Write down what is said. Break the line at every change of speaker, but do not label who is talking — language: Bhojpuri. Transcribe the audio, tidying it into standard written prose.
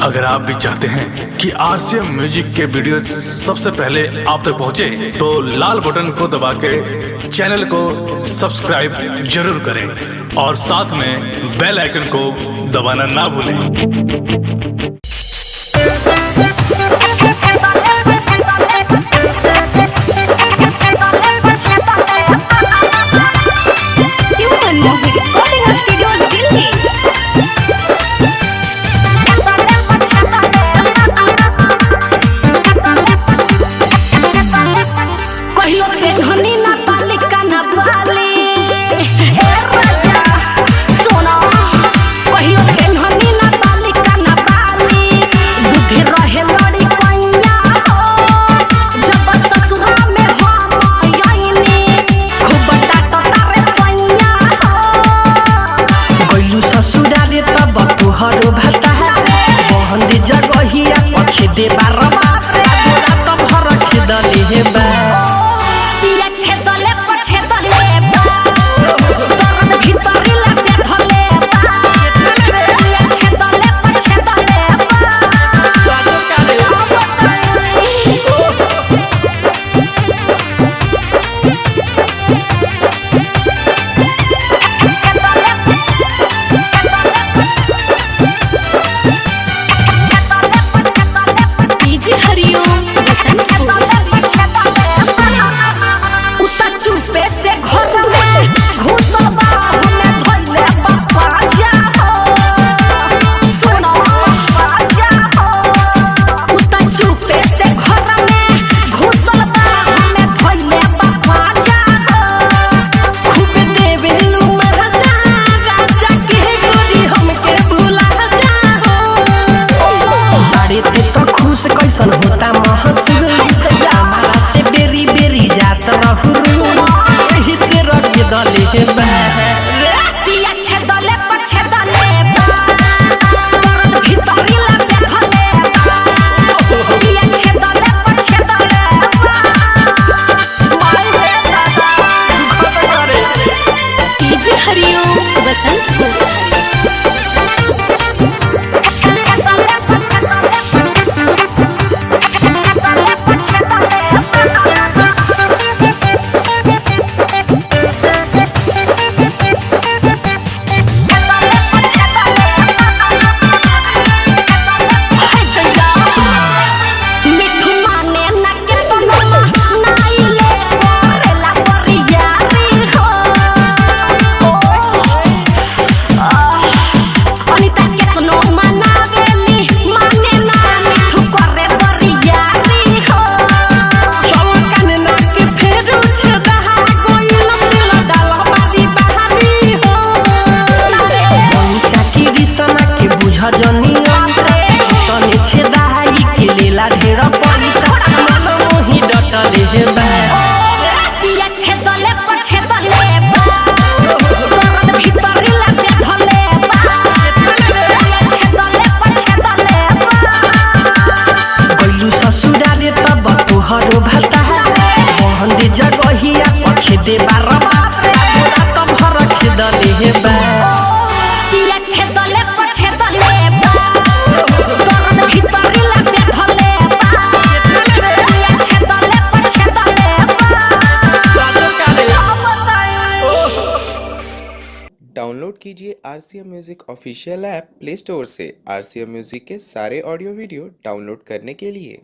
अगर आप भी चाहते हैं कि आरसीएम म्यूजिक के वीडियो सबसे पहले आप तक पहुंचे, तो लाल बटन को दबा के चैनल को सब्सक्राइब जरूर करें और साथ में बेल आइकन को दबाना ना भूलें। जगहिया पछे दे बारवा बोला तो भर खिदले हे बा पिया छेदले पछे दले दर्द भीतरी लागे धले पिया छेदले पछे दले स्वागत करे कैसन होता महसूस हमारा से बेरी बेरी जात रहू यही से रख दले हे बा पिया छेदले पछे दले दर्द भीतरी लागे धले पिया छेदले पछे दले माय रे दादा डीजे हरिओम बसंतपुर जगहिया पछे दे बारवा बोला तो भर खिदले हे बा पिया छेदले पछे दले दर्द भीतरी लागे धले पिया छेदले पछे दले स्वागत करे
डाउनलोड कीजिए RCM music official app play store से। आरसीएम म्यूजिक के सारे ऑडियो वीडियो डाउनलोड करने के लिए